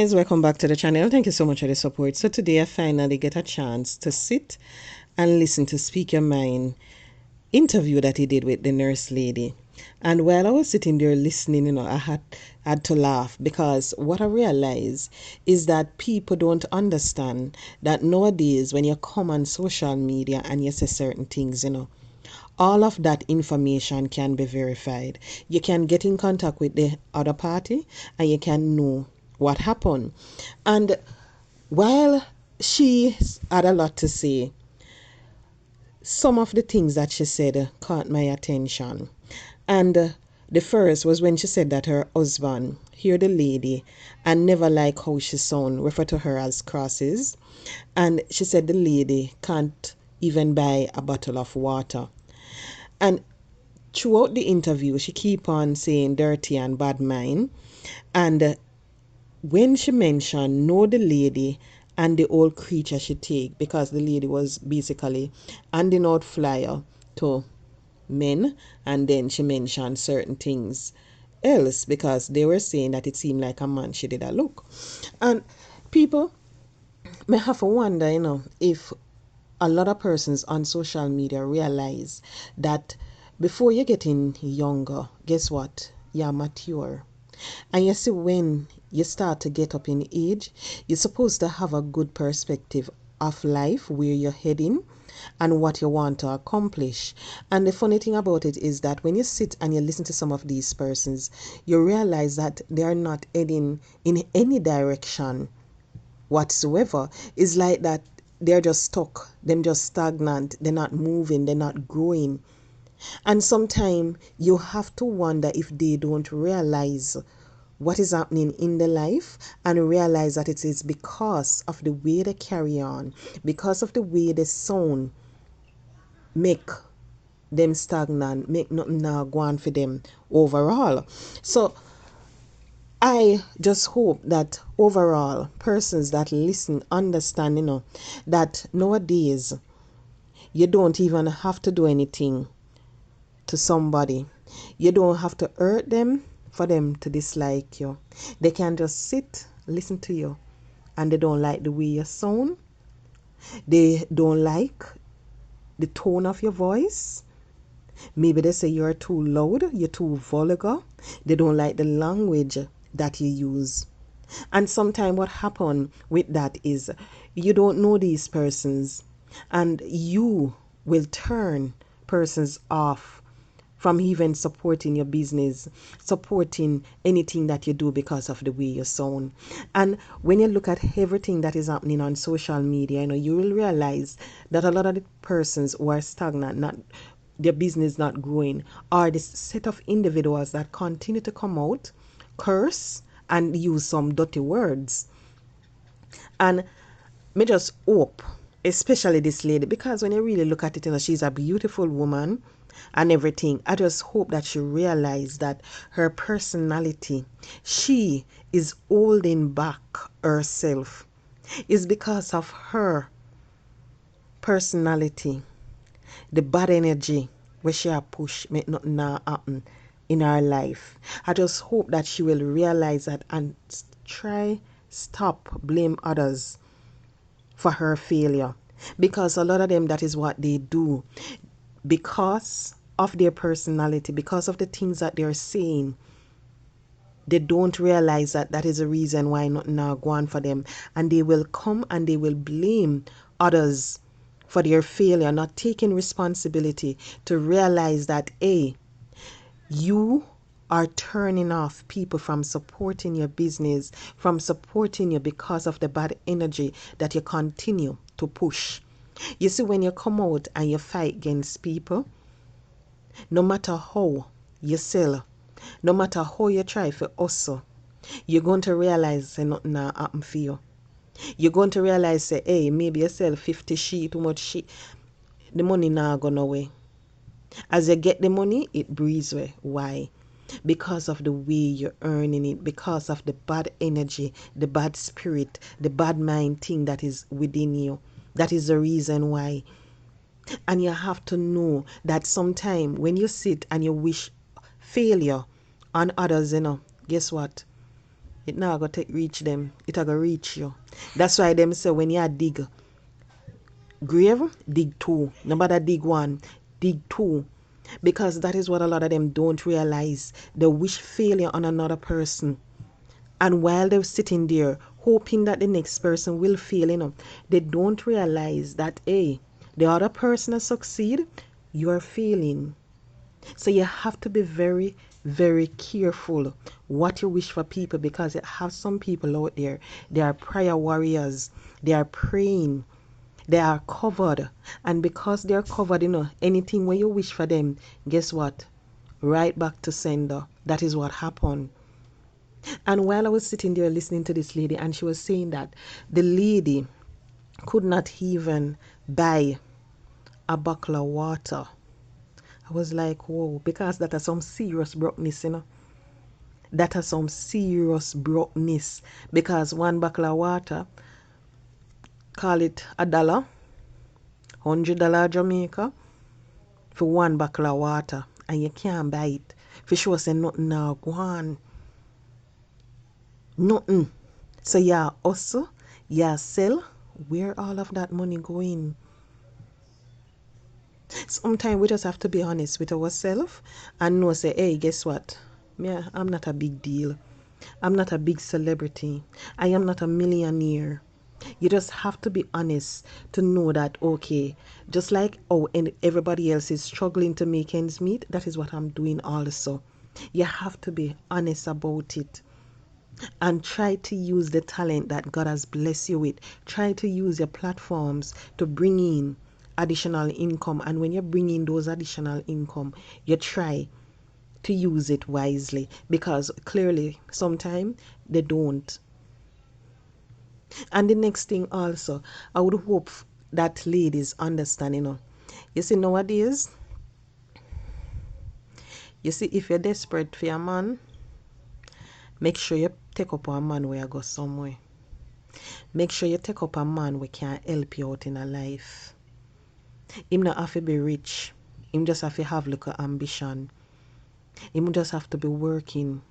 guys, welcome back to the channel. Thank you so much for the support. So today I finally get a chance to sit and listen to Speak Your Mind interview that he did with the nurse lady. And while I was sitting there listening, I had to laugh, because what I realized is that people don't understand that nowadays when you come on social media and you say certain things, all of that information can be verified. You can get in contact with the other party and you can know what happened. And while she had a lot to say, some of the things that she said caught my attention. And the first was when she said that her husband hear the lady and never like how she sound, refer to her as crosses. And she said the lady can't even buy a bottle of water. And throughout the interview, she keep on saying dirty and bad mind. And when she mentioned know the lady and the old creature she take, because the lady was basically handing out flyer to men, and then she mentioned certain things else because they were saying that it seemed like a man she did a look. And people may have to wonder, if a lot of persons on social media realize that before you're getting younger, guess what? You're mature. And you see, when you start to get up in age, you're supposed to have a good perspective of life, where you're heading and what you want to accomplish. And the funny thing about it is that when you sit and you listen to some of these persons, you realize that they are not heading in any direction whatsoever. It's like that they're just stuck, them just stagnant, they're not moving, they're not growing. And sometimes you have to wonder if they don't realize what is happening in their life, and realize that it is because of the way they carry on, because of the way they sound, make them stagnant, make nothing now go on for them overall. So I just hope that overall persons that listen understand, that nowadays you don't even have to do anything to somebody. You don't have to hurt them for them to dislike you. They can just sit, listen to you, and they don't like the way you sound. They don't like the tone of your voice. Maybe they say you're too loud, you're too vulgar. They don't like the language that you use. And sometimes what happen with that is you don't know these persons, and you will turn persons off from even supporting your business, supporting anything that you do because of the way you sound. And when you look at everything that is happening on social media, you will realize that a lot of the persons who are stagnant, not their business not growing, are this set of individuals that continue to come out, curse, and use some dirty words. And me just hope, especially this lady, because when you really look at it, she's a beautiful woman and everything. I just hope that she realized that her personality, she is holding back herself, is because of her personality, the bad energy where she a push make nothing now happen in her life. I just hope that she will realize that and try stop blame others for her failure, because a lot of them, that is what they do, because of their personality, because of the things that they're saying. They don't realize that that is a reason why nothing now go on for them, and they will come and they will blame others for their failure, not taking responsibility to realize that you are turning off people from supporting your business, from supporting you, because of the bad energy that you continue to push. You see, when you come out and you fight against people, no matter how you sell, no matter how you try for hustle, you're going to realize that nothing now happen for you. You're going to realize, say, hey, maybe you sell 50 sheet, too much sheet, the money now gone away. As you get the money, it breathes away. Why? Because of the way you're earning it, because of the bad energy, the bad spirit, the bad mind thing that is within you. That is the reason why. And you have to know that sometime when you sit and you wish failure on others, guess what? it now go take reach them. It a go reach you. That's why them say when you dig grave, dig two. Nobody dig one, dig two. Because that is what a lot of them don't realize. They wish failure on another person. And while they're sitting there hoping that the next person will fail, they don't realize that, hey, the other person has succeed, you're failing. So you have to be very, very careful what you wish for people, because you have some people out there, they are prayer warriors, they are praying, they are covered. And because they're covered, anything when you wish for them, guess what? Right back to sender. That is what happened. And while I was sitting there listening to this lady, and she was saying that the lady could not even buy a bottle of water. I was like, whoa, because that is some serious brokenness, That is some serious brokenness. Because one bottle of water, call it $1, $100 Jamaica, for one bottle of water, and you can't buy it. For sure, say nothing now, go on. Nothing. So yeah, also, yeah, sell. Where all of that money going? Sometimes we just have to be honest with ourselves and know, say, hey, guess what? Yeah, I'm not a big deal. I'm not a big celebrity. I am not a millionaire. You just have to be honest to know that, okay, just like and everybody else is struggling to make ends meet, that is what I'm doing also. You have to be honest about it. And try to use the talent that God has blessed you with. Try to use your platforms to bring in additional income. And when you bring in those additional income, you try to use it wisely, because clearly sometimes they don't. And the next thing also, I would hope that ladies understand, You see, nowadays, you see, if you're desperate for a man, make sure you take up a man where you go somewhere. Make sure you take up a man who can help you out in a life. Him not have to be rich. Him just have to have little ambition. Him just have to be working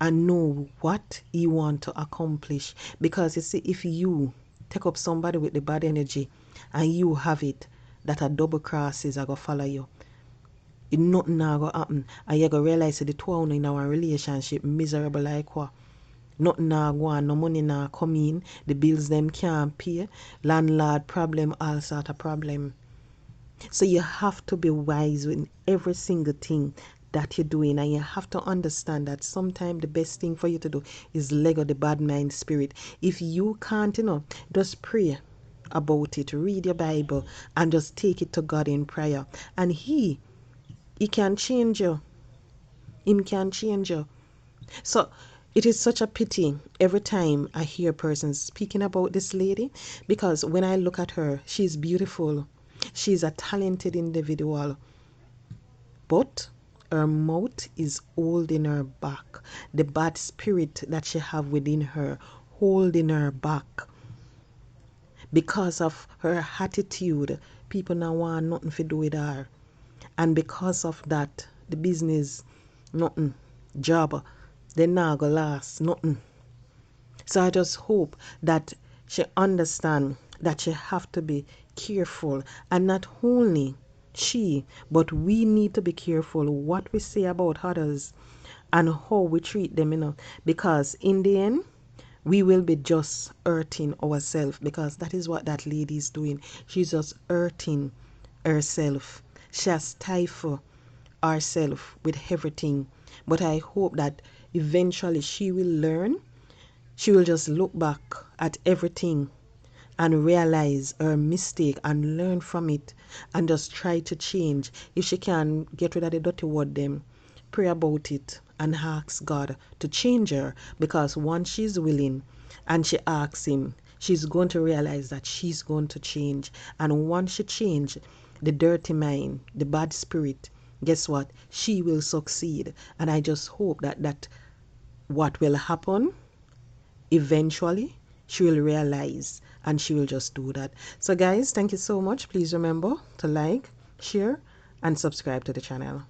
and know what he want to accomplish. Because you see, if you take up somebody with the bad energy and you have it, that a double crosses are gonna follow you. It nothing now gonna happen. And you gonna realize that the two of you in our relationship miserable like what? Nothing now go on, no money now come in, the bills them can't pay, landlord problem, all sort of problem. So you have to be wise in every single thing that you're doing, and you have to understand that sometimes the best thing for you to do is let go the bad mind spirit. If you can't, just pray about it, read your Bible, and just take it to God in prayer. And He can change you. Him can change you. So it is such a pity every time I hear a person speaking about this lady, because when I look at her, she's beautiful. She's a talented individual. But her mouth is holding her back. The bad spirit that she have within her holding her back. Because of her attitude, people now want nothing to do with her. And because of that, the business, nothing. Job, they not go last, nothing. So I just hope that she understand that she have to be careful, and not only she, but we need to be careful what we say about others and how we treat them, because in the end we will be just hurting ourselves, because that is what that lady is doing. She's just hurting herself. She has stifled herself with everything. But I hope that eventually she will learn. She will just look back at everything and realize her mistake and learn from it, and just try to change. If she can get rid of the dirty word, them pray about it and ask God to change her, because once she's willing and she asks Him, she's going to realize that she's going to change. And once she change, the dirty mind, the bad spirit, guess what? She will succeed. And I just hope that what will happen eventually, she will realize and she will just do that. So guys, thank you so much. Please remember to like, share, and subscribe to the channel.